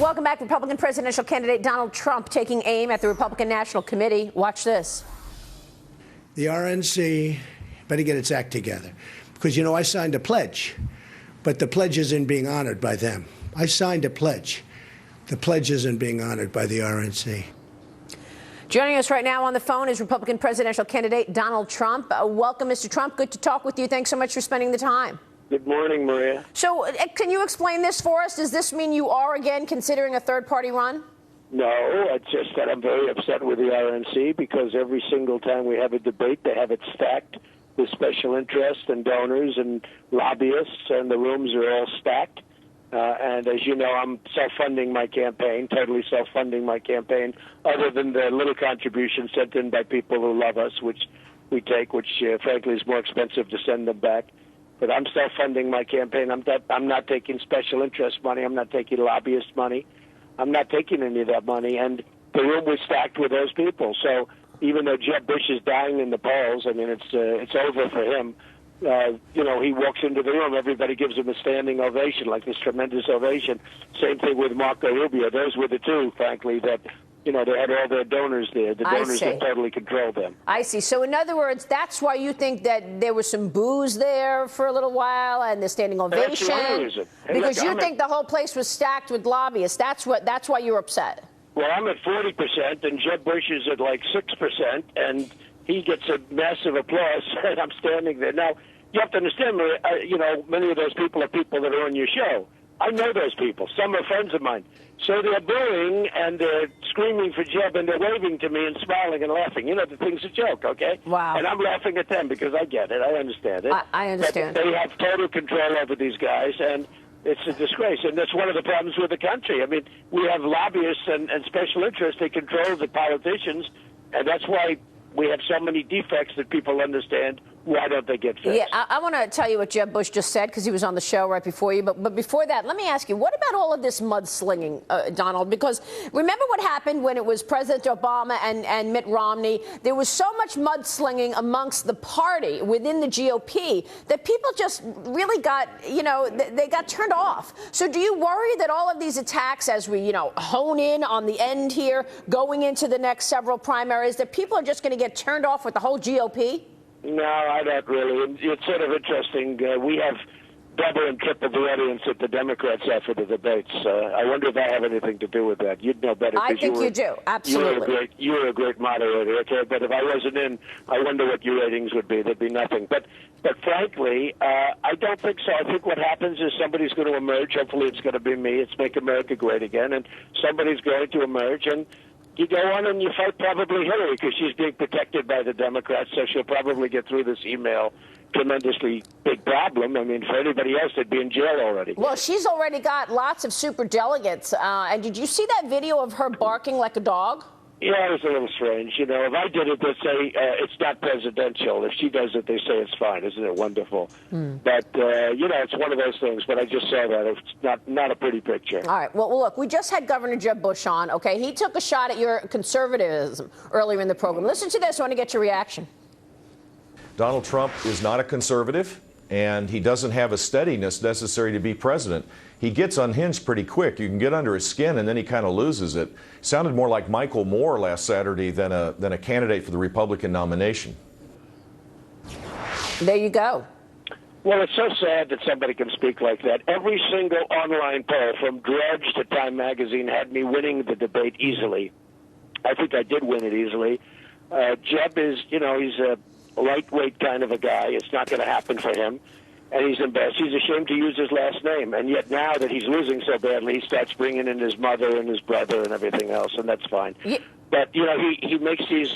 Welcome back. Republican presidential candidate Donald Trump taking aim at the Republican National Committee. Watch this. The RNC better get its act together. Because, you know, I signed a pledge, but the pledge isn't being honored by them. I signed a pledge. The pledge isn't being honored by the RNC. Joining us right now on the phone is Republican presidential candidate Donald Trump. Welcome, Mr. Trump. Good to talk with you. Thanks so much for spending the time. Good morning, Maria. So can you explain this for us? Does this mean you are again considering a third-party run? No, it's just that I'm very upset with the RNC because every single time we have a debate, they have it stacked with special interests and donors and lobbyists, and the rooms are all stacked. And as you know, I'm self-funding my campaign, totally self-funding my campaign, other than the little contributions sent in by people who love us, which we take, which frankly is more expensive to send them back. But I'm self-funding my campaign. I'm not taking special interest money. I'm not taking lobbyist money. I'm not taking any of that money. And the room was stacked with those people. So even though Jeb Bush is dying in the polls, I mean, it's over for him. You know, he walks into the room, everybody gives him a standing ovation, like this tremendous ovation. Same thing with Marco Rubio. Those were the two, frankly, that, you know, they had all their donors there. The donors that totally controlled them. I see. So in other words, that's why you think that there was some booze there for a little while and the standing ovation? That's one reason. Because you think the whole place was stacked with lobbyists. That's why you're upset. Well, I'm at 40%, and Jeb Bush is at like 6%, and he gets a massive applause, and I'm standing there. Now, you have to understand, you know, many of those people are people that are on your show. I know those people. Some are friends of mine. So they're booing, and they're screaming for Jeb, and they're waving to me and smiling and laughing. You know, the thing's a joke, okay? Wow. And I'm laughing at them because I get it. I understand it. I understand. But they have total control over these guys, and it's a disgrace. And that's one of the problems with the country. I mean, we have lobbyists and special interests. They control the politicians, and that's why we have so many defects that people understand. Why don't they get fixed? Yeah, I want to tell you what Jeb Bush just said because he was on the show right before you. But before that, let me ask you, what about all of this mudslinging, Donald? Because remember what happened when it was President Obama and Mitt Romney? There was so much mudslinging amongst the party within the GOP that people just really got, you know, they got turned off. So do you worry that all of these attacks, as we, you know, hone in on the end here, going into the next several primaries, that people are just going to get turned off with the whole GOP? No, I don't really. It's sort of interesting. We have double and triple the audience that the Democrats have for the debates. I wonder if I have anything to do with that. You'd know better. I think you do. Absolutely. You were a great moderator, okay? But if I wasn't in, I wonder what your ratings would be. There'd be nothing. But frankly, I don't think so. I think what happens is somebody's going to emerge. Hopefully it's going to be me. It's Make America Great Again. And somebody's going to emerge, and you go on and you fight probably Hillary because she's being protected by the Democrats, so she'll probably get through this email tremendously big problem. I mean, for anybody else, they'd be in jail already. Well, she's already got lots of super delegates. And did you see that video of her barking like a dog? Yeah, it was a little strange. You know, if I did it, they'd say it's not presidential. If she does it, they say it's fine. Isn't it wonderful? But, you know, it's one of those things. But I just saw that. It's not a pretty picture. All right. Well, look, we just had Governor Jeb Bush on, okay? He took a shot at your conservatism earlier in the program. Listen to this. I want to get your reaction. Donald Trump is not a conservative, and he doesn't have a steadiness necessary to be president. He gets unhinged pretty quick. You can get under his skin, and then he kind of loses it. Sounded more like Michael Moore last Saturday than a candidate for the Republican nomination. There you go. Well, it's so sad that somebody can speak like that. Every single online poll, from Drudge to Time Magazine, had me winning the debate easily. I think I did win it easily. Jeb is, you know, he's a lightweight kind of a guy. It's not going to happen for him. And he's embarrassed. He's ashamed to use his last name. And yet now that he's losing so badly, he starts bringing in his mother and his brother and everything else, and that's fine. Yeah. But, you know, he makes these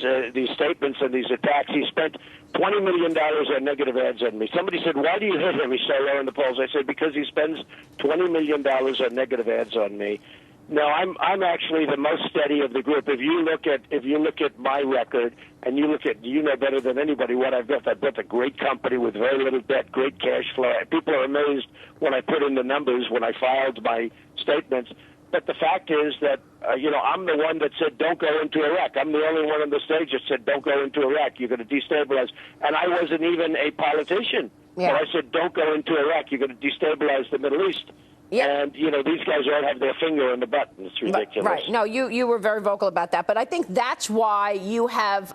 statements and these attacks. He spent $20 million on negative ads on me. Somebody said, why do you hit him? He's so low in the polls. I said, because he spends $20 million on negative ads on me. No, I'm actually the most steady of the group. If you look at my record and you know better than anybody what I've built. I've built a great company with very little debt, great cash flow. People are amazed when I put in the numbers when I filed my statements. But the fact is that you know, I'm the one that said don't go into Iraq. I'm the only one on the stage that said don't go into Iraq. You're going to destabilize. And I wasn't even a politician. Yeah. But I said don't go into Iraq. You're going to destabilize the Middle East. Yeah. And, you know, these guys all have their finger on the button. It's ridiculous. Right. No, you were very vocal about that. But I think that's why you have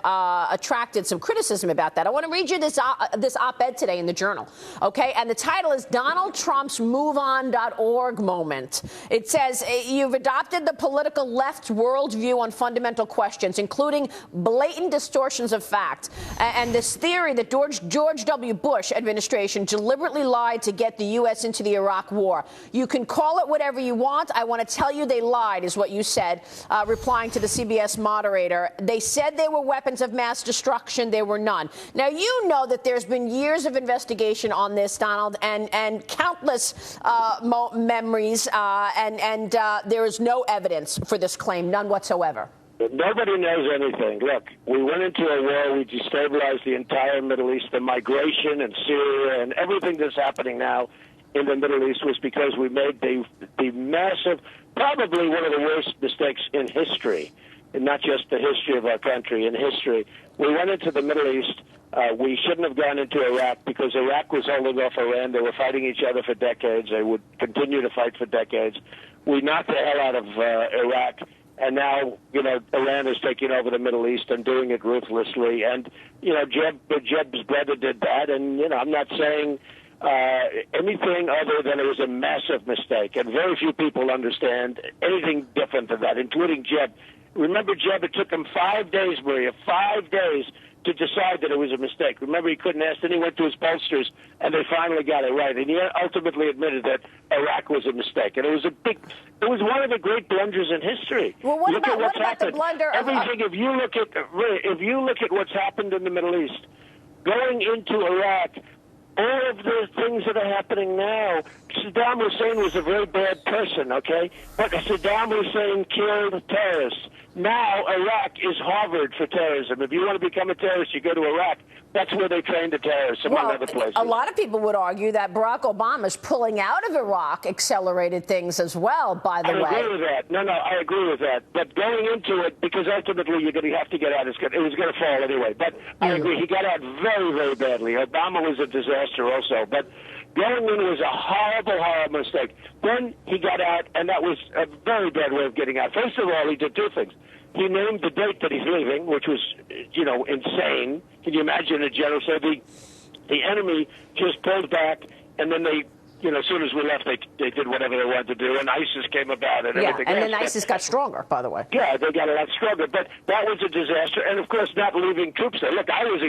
attracted some criticism about that. I want to read you this op-ed today in the Journal. OK, and the title is Donald Trump's MoveOn.org moment. It says you've adopted the political left's worldview on fundamental questions, including blatant distortions of fact. And this theory that George W. Bush administration deliberately lied to get the U.S. into the Iraq war. You can call it whatever you want. I want to tell you they lied, is what you said, replying to the CBS moderator. They said they were weapons of mass destruction. There were none. Now, you know that there's been years of investigation on this, Donald, and countless memories, and there is no evidence for this claim, none whatsoever. Nobody knows anything. Look, we went into a war. We destabilized the entire Middle East. The migration and Syria and everything that's happening now in the Middle East was because we made the massive, probably one of the worst mistakes in history, and not just the history of our country, in history. We went into the Middle East. We shouldn't have gone into Iraq because Iraq was holding off Iran. They were fighting each other for decades. They would continue to fight for decades. We knocked the hell out of Iraq. And now, you know, Iran is taking over the Middle East and doing it ruthlessly. And, you know, Jeb's brother did that. And, you know, I'm not saying anything other than it was a massive mistake. And very few people understand anything different than that, including Jeb. Remember, Jeb, it took him 5 days, Maria, 5 days to decide that it was a mistake. Remember, he couldn't ask, then he went to his pollsters, and they finally got it right. And he ultimately admitted that Iraq was a mistake. And it was one of the great blunders in history. Well, what about the blunder of everything? If you look at what's happened in the Middle East, going into Iraq, all of the things that are happening now, Saddam Hussein was a very bad person, okay? But Saddam Hussein killed terrorists. Now Iraq is Harvard for terrorism. If you want to become a terrorist, you go to Iraq. That's where they train the terrorists, among other places. A lot of people would argue that Barack Obama's pulling out of Iraq accelerated things as well, by the way. I agree with that. No, I agree with that. But going into it, because ultimately you're going to have to get out. It was going to fall anyway. But I agree. He got out very, very badly. Obama was a disaster also. But going in was a horrible, horrible mistake. Then he got out, and that was a very bad way of getting out. First of all, he did two things. He named the date that he's leaving, which was, you know, insane. Can you imagine a general? So the enemy just pulled back, and then they, you know, as soon as we left, they did whatever they wanted to do, and ISIS came about and everything else. And then ISIS got stronger, by the way. Yeah, they got a lot stronger. But that was a disaster, and of course, not leaving troops there. Look, I was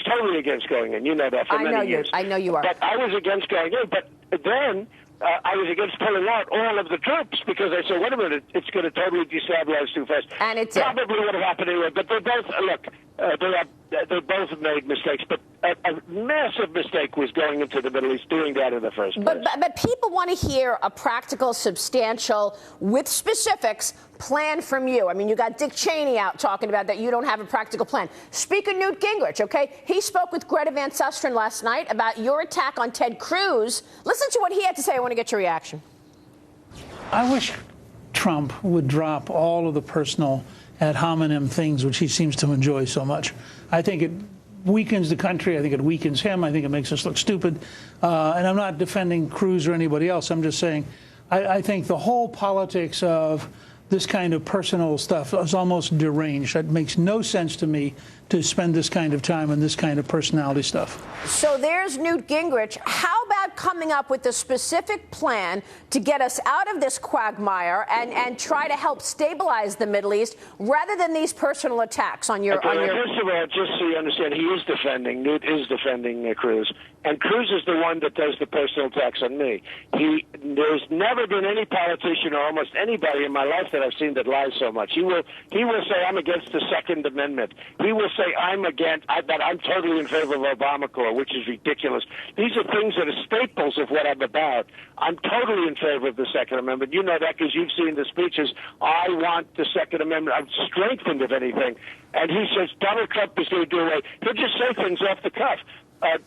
totally against going in. You know that for many years. I know you are. But I was against going in. But then I was against pulling out all of the troops because I said, wait a minute, it's going to totally destabilize too fast. And it probably would have happened anyway. But they both they both made mistakes. But a massive mistake was going into the Middle East, doing that in the first place. But people want to hear a practical, substantial, with specifics plan from you. I mean, you got Dick Cheney out talking about that you don't have a practical plan. Speaker Newt Gingrich, okay, he spoke with Greta Van Susteren last night about your attack on Ted Cruz. Listen to what he had to say. I want to get your reaction. I wish Trump would drop all of the personal ad hominem things which he seems to enjoy so much. I think it weakens the country. I think it weakens him. I think it makes us look stupid. And I'm not defending Cruz or anybody else. I'm just saying I think the whole politics of this kind of personal stuff is almost deranged. It makes no sense to me to spend this kind of time on this kind of personality stuff. So there's Newt Gingrich. How about coming up with a specific plan to get us out of this quagmire and try to help stabilize the Middle East rather than these personal attacks on your... First of all, just so you understand, Newt is defending Cruz. And Cruz is the one that does the personal attacks on me. There's never been any politician or almost anybody in my life that I've seen that lies so much. He will say, I'm against the Second Amendment. He will say, that I'm totally in favor of Obamacare, which is ridiculous. These are things that are staples of what I'm about. I'm totally in favor of the Second Amendment. You know that because you've seen the speeches. I want the Second Amendment. I'm strengthened, if anything. And he says Donald Trump is going to do away. He'll just say things off the cuff.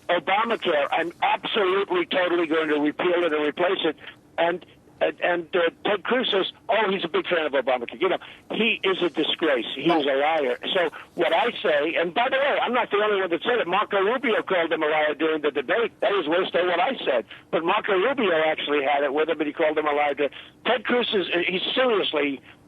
Obamacare, I'm absolutely, totally going to repeal it and replace it. And Ted Cruz says, oh, he's a big fan of Obamacare. You know, he is a disgrace. He is a liar. So what I say, and by the way, I'm not the only one that said it. Marco Rubio called him a liar during the debate. That was worse than what I said. But Marco Rubio actually had it with him, and he called him a liar. Ted Cruz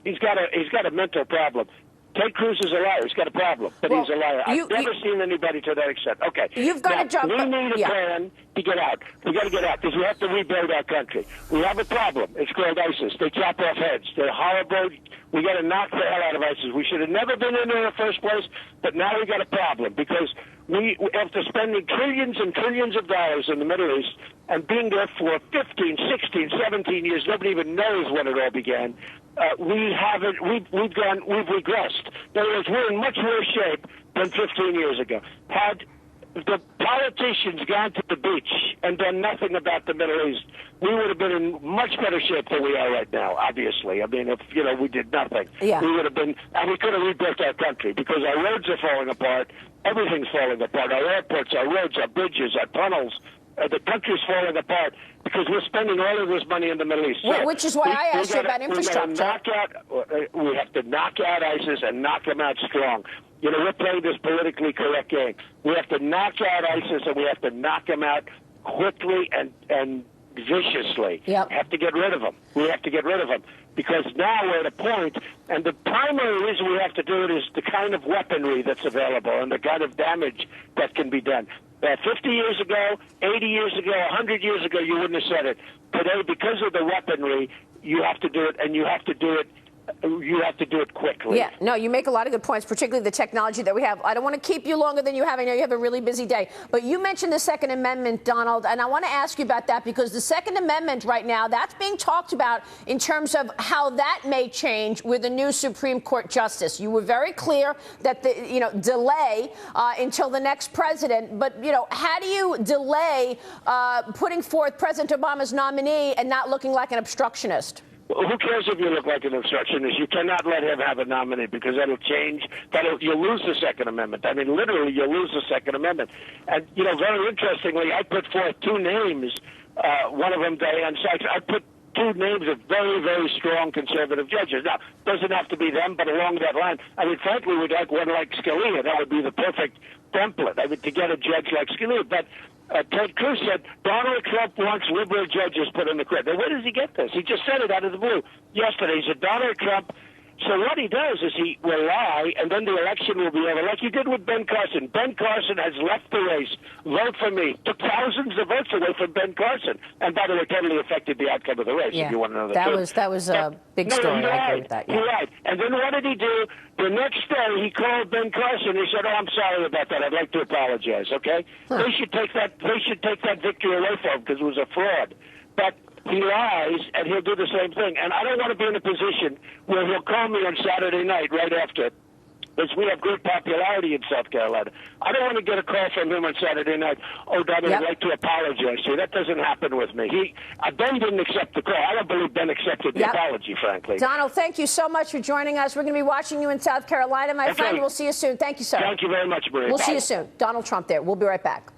he's got a mental problem. Ted Cruz is a liar. He's got a problem, but he's a liar. I've never seen anybody to that extent. Okay. You've got to jump. We need a plan to get out. We got to get out because we have to rebuild our country. We have a problem. It's called ISIS. They chop off heads. They're horrible. We got to knock the hell out of ISIS. We should have never been in there in the first place, but now we got a problem because after spending trillions and trillions of dollars in the Middle East and being there for 15, 16, 17 years, nobody even knows when it all began. We've regressed. In other words, we're in much worse shape than 15 years ago. Had the politicians gone to the beach and done nothing about the Middle East, we would have been in much better shape than we are right now, obviously. I mean, if, we did nothing, we would have been, and we could have rebuilt our country because our roads are falling apart. Everything's falling apart. Our airports, our roads, our bridges, our tunnels. The country's falling apart because we're spending all of this money in the Middle East. So which is why I asked you about infrastructure. We have to knock out ISIS and knock them out strong. We're playing this politically correct game. We have to knock out ISIS and we have to knock them out quickly and viciously. Yep. We have to get rid of them. We have to get rid of them because now we're at a point, and the primary reason we have to do it is the kind of weaponry that's available and the kind of damage that can be done. 50 years ago, 80 years ago, 100 years ago, you wouldn't have said it. Today, because of the weaponry, you have to do it, and you have to do it quickly. Yeah, no, you make a lot of good points, particularly the technology that we have. I don't want to keep you longer than you have. I know you have a really busy day. But you mentioned the Second Amendment, Donald, and I want to ask you about that because the Second Amendment right now, that's being talked about in terms of how that may change with a new Supreme Court justice. You were very clear that the delay until the next president. But, how do you delay putting forth President Obama's nominee and not looking like an obstructionist? Who cares if you look like an obstructionist? You cannot let him have a nominee because that'll change. You'll lose the Second Amendment. I mean, literally, you'll lose the Second Amendment. And, very interestingly, I put forth two names. One of them, Diane Sykes. I put two names of very, very strong conservative judges. Now, it doesn't have to be them, but along that line. I mean, frankly, we'd like one like Scalia. That would be the perfect template. I mean, to get a judge like Scalia. But Ted Cruz said Donald Trump wants liberal judges put in the court. Now, where does he get this? He just said it out of the blue yesterday. He said Donald Trump. So what he does is he will lie, and then the election will be over, like he did with Ben Carson. Ben Carson has left the race. Vote for me. Took thousands of votes away from Ben Carson, and by the way, totally affected the outcome of the race. Yeah, if you want to know that was a big story. I agree with that. Yeah. He lied. And then what did he do? The next day, he called Ben Carson. He said, "Oh, I'm sorry about that. I'd like to apologize." Okay, they should take that. They should take that victory away from him because it was a fraud. But he lies, and he'll do the same thing. And I don't want to be in a position where he'll call me on Saturday night right after, because we have great popularity in South Carolina. I don't want to get a call from him on Saturday night, "Oh, Donald, I'd like to apologize to you." That doesn't happen with me. Ben didn't accept the call. I don't believe Ben accepted the apology, frankly. Donald, thank you so much for joining us. We're going to be watching you in South Carolina, my friend. We'll see you soon. Thank you, sir. Thank you very much, Maria. We'll see you soon. Donald Trump there. We'll be right back.